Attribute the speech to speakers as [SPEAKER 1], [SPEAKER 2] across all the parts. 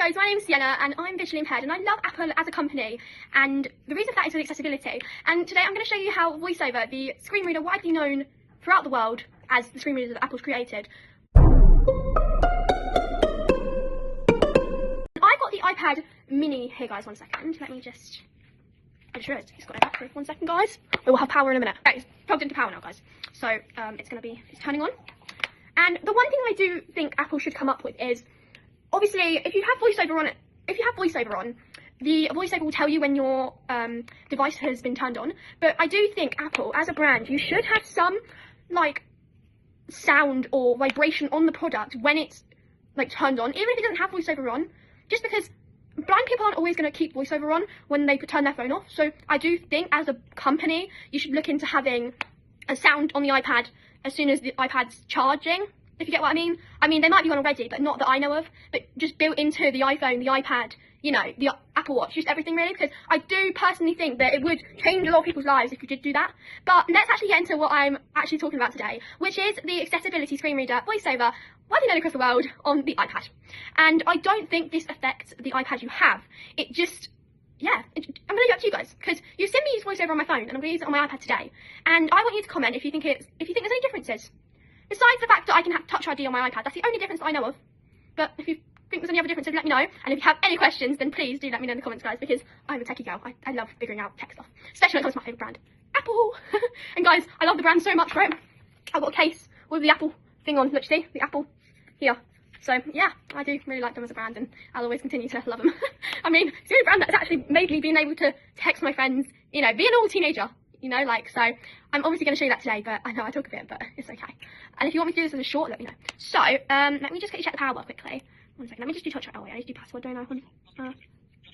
[SPEAKER 1] Hi guys, my name's Sienna and I'm visually impaired and I love Apple as a company, and the reason for that is with accessibility. And today I'm going to show you how VoiceOver, the screen reader widely known throughout the world as the screen reader that Apple's created. I got the iPad mini here guys, 1 second, let me just, I just realised it's got no battery, 1 second guys, we will have power in a minute. Okay, it's plugged into power now guys, so it's turning on. And the one thing I do think Apple should come up with is, obviously, if you have VoiceOver on, the VoiceOver will tell you when your device has been turned on. But I do think Apple, as a brand, you should have some like sound or vibration on the product when it's like turned on, even if it doesn't have VoiceOver on. Just because blind people aren't always going to keep VoiceOver on when they turn their phone off. So I do think, as a company, you should look into having a sound on the iPad as soon as the iPad's charging, if you get what I mean. I mean, they might be on already, but not that I know of. But just built into the iPhone, the iPad, you know, the Apple Watch, just everything really. Because I do personally think that it would change a lot of people's lives if you did do that. But let's actually get into what I'm actually talking about today, which is the accessibility screen reader VoiceOver, widely known across the world, on the iPad. And I don't think this affects the iPad you have. It just, yeah, I'm going to leave it up to you guys, because you've seen me use VoiceOver on my phone, and I'm going to use it on my iPad today. And I want you to comment if you think there's any differences. Besides the fact that I can have Touch ID on my iPad, that's the only difference that I know of. But if you think there's any other differences, let me know. And if you have any questions, then please do let me know in the comments, guys, because I'm a techie girl. I love figuring out tech stuff, especially when it comes to my favourite brand, Apple. And guys, I love the brand so much, right? I've got a case with the Apple thing on, look, see, the Apple here. So yeah, I do really like them as a brand, and I'll always continue to love them. I mean, it's the only brand that's actually made me being able to text my friends, you know, be an old teenager. You know, like, so I'm obviously going to show you that today, but I know I talk a bit, but it's okay. And if you want me to do this as a short, let me know. So, let me just check the power quickly. 1 second, let me just do touch. Oh wait, I need to do password, don't I?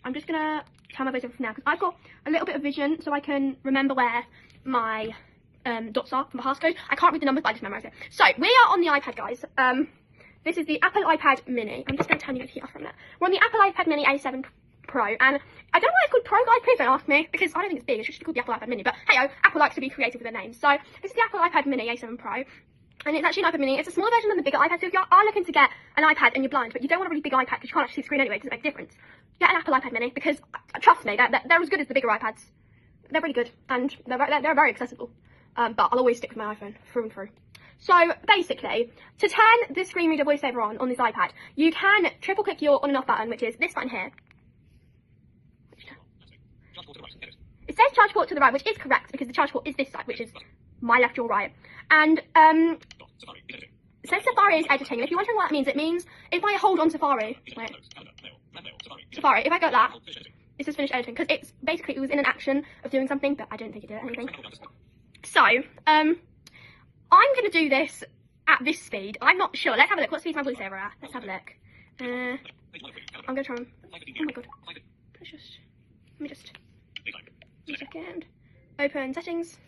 [SPEAKER 1] I'm just going to turn my voice over for now, because I've got a little bit of vision, so I can remember where my dots are from the passcode. I can't read the numbers, but I just memorize it. So, we are on the iPad, guys. This is the Apple iPad mini. I'm just going to turn you over here for a minute. We're on the Apple iPad mini A7 Pro, and I don't know why it's called Pro, guys, please don't ask me, because I don't think it's big, it's just called the Apple iPad mini, but hey, Apple likes to be creative with their names. So this is the Apple iPad mini A7 Pro, and it's actually an iPad mini. It's a smaller version than the bigger iPad, so if you are looking to get an iPad and you're blind, but you don't want a really big iPad because you can't actually see the screen anyway, it doesn't make a difference, get an Apple iPad mini, because trust me, they're as good as the bigger iPads. They're really good, and they're very accessible, but I'll always stick with my iPhone through and through. So basically, to turn the screen reader VoiceOver on this iPad, you can triple click your on and off button, which is this button here. It says charge port to the right, which is correct, because the charge port is this side, which is my left, your right. And it says Safari is editing, and if you're wondering what that means, it means if I hold on Safari, wait, Safari, if I go like that, it says finish editing, because it's basically, it was in an action of doing something, but I don't think it did anything. So, I'm going to do this at this speed. I'm not sure. Let's have a look. What speed is my VoiceOver at? Let's have a look. I'm going to try and, oh my god. Let me just, 1 second. Open settings.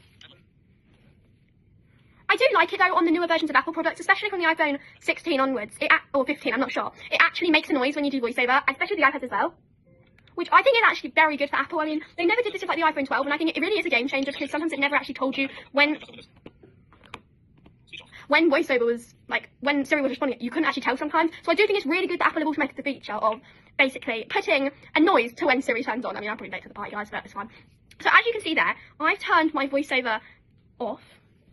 [SPEAKER 1] I do like it though on the newer versions of Apple products, especially from the iPhone 16 onwards, or 15, I'm not sure. It actually makes a noise when you do VoiceOver, especially the iPads as well, which I think is actually very good for Apple. I mean, they never did this with like the iPhone 12, and I think it really is a game changer, because sometimes it never actually told you when VoiceOver was, like, when Siri was responding, you couldn't actually tell sometimes. So I do think it's really good that Apple have automated the feature of basically putting a noise to when Siri turns on. I mean, I'm pretty late to the party, guys, but it's fine. So as you can see there, I've turned my VoiceOver off.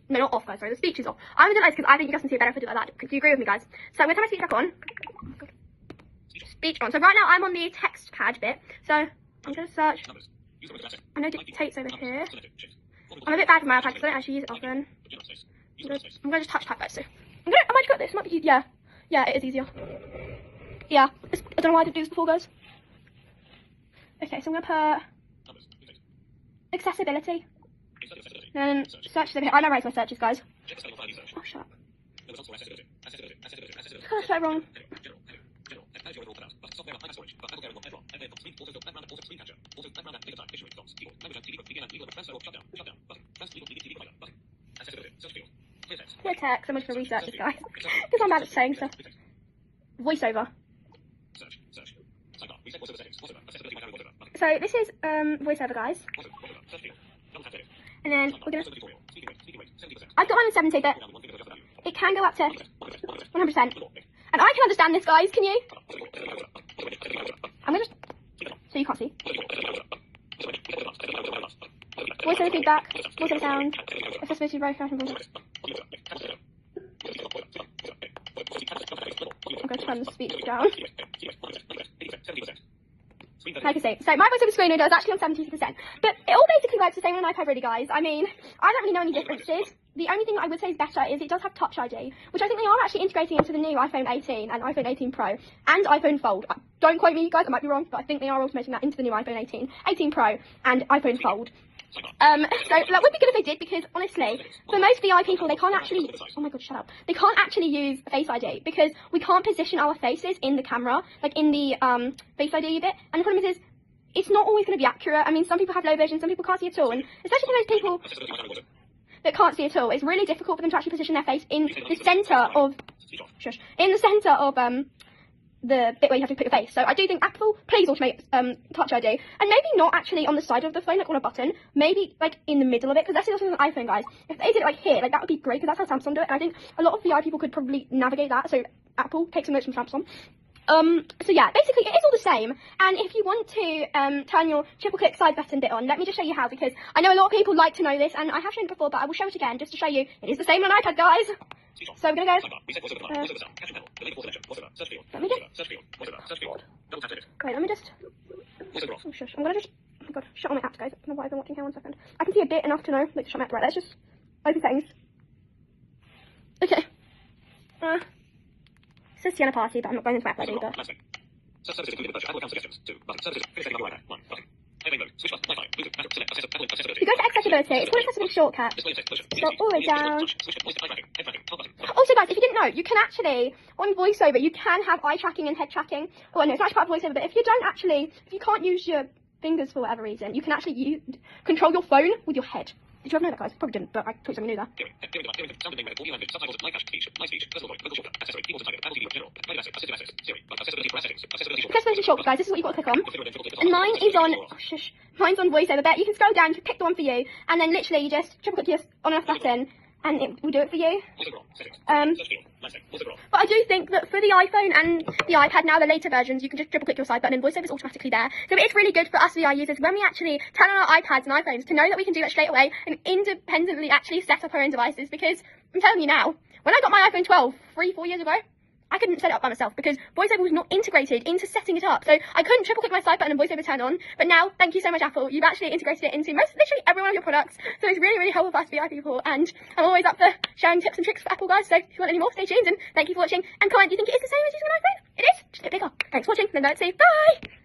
[SPEAKER 1] No, not off, guys, sorry, the speech is off. I'm going to do this because I think you guys can see it better if I do it like that. Do you agree with me, guys? So I'm going to turn my speech back on. Oh my god. Speech on. So right now I'm on the text pad bit. So I'm going to search. I know dictate's over here. I'm a bit bad with my iPad because I don't actually use it often. I'm going to just touch type first. So I might just got this. It might be easier. Yeah, it is easier. Yeah. I don't know why I didn't do this before, guys. Okay, so I'm going to put accessibility. And search over here. I memorize my searches, guys. Oh, shut up. I spelled it wrong. Clear text. I'm just going to research this, guys, because I'm bad at saying stuff. VoiceOver. So this is VoiceOver, guys. And then we're gonna. I've got mine on 70, but it can go up to 100%. And I can understand this, guys. Can you? so you can't see. Voiceover feedback, voiceover sound, accessibility, very fashion. I'm going to turn the speech down. Like I say, so my voiceover screen reader is actually on 70%, but it all basically works the same on an iPad really, guys. I mean, I don't really know any differences. The only thing that I would say is better is it does have Touch ID, which I think they are actually integrating into the new iPhone 18 and iPhone 18 Pro and iPhone Fold. Don't quote me, guys, I might be wrong, but I think they are automating that into the new iPhone 18, 18 Pro and iPhone Fold. So that would be good if they did, because honestly, for most VI people, they can't actually, oh my god, shut up, they can't actually use Face ID because we can't position our faces in the camera, like in the Face ID bit, and the problem is it's not always going to be accurate. I mean, some people have low vision, some people can't see at all, and especially for those people that can't see at all, it's really difficult for them to actually position their face in the centre of, the bit where you have to put your face. So I do think Apple, please automate Touch ID, and maybe not actually on the side of the phone, like on a button, maybe like in the middle of it, because that's also an iPhone, guys. If they did it like here, like that would be great, because that's how Samsung do it, and I think a lot of VI people could probably navigate that, so Apple, take some notes from Samsung. So yeah, basically it is all the same, and if you want to turn your triple click side button bit on, let me just show you how, because I know a lot of people like to know this, and I have shown it before, but I will show it again just to show you it is the same on an iPad, guys. So we're gonna go. Let me just. Wait, let me just. Oh shush! I'm gonna just. Oh my god, shut all my apps, guys. I don't know why I've been watching here. 1 second. I can see a bit enough to know. Like, shut my app. Right, let's just open settings. Okay. It says Sienna Party, but I'm not going into my app ID. But. If you go to accessibility, it's called accessibility shortcut. Scroll all the way down. Also, guys, if you didn't know, you can actually, on VoiceOver, you can have eye tracking and head tracking. Oh, no, it's actually part of VoiceOver, but if you can't use your fingers for whatever reason, you can actually control your phone with your head. Did you ever know that, guys? Probably didn't, but I thought something new there. Accessibility shortcut, guys, this is what you've got to click on. And mine is on, mine's on VoiceOver, but you can scroll down, you can pick the one for you, and then literally you just triple click your on and off button, and it will do it for you. But I do think that for the iPhone and the iPad now, the later versions, you can just triple click your side button and VoiceOver is automatically there. So it's really good for us VI users when we actually turn on our iPads and iPhones to know that we can do that straight away and independently actually set up our own devices, because I'm telling you now, when I got my iPhone 12 3-4 years ago, I couldn't set it up by myself because VoiceOver was not integrated into setting it up. So I couldn't triple click my side button and VoiceOver turn on. But now, thank you so much, Apple. You've actually integrated it into literally every one of your products. So it's really, really helpful for us VI people. And I'm always up for sharing tips and tricks for Apple, guys. So if you want any more, stay tuned. And thank you for watching. And comment, do you think it is the same as using an iPhone? It is, just a bit bigger. Thanks for watching. Then that's it. Bye!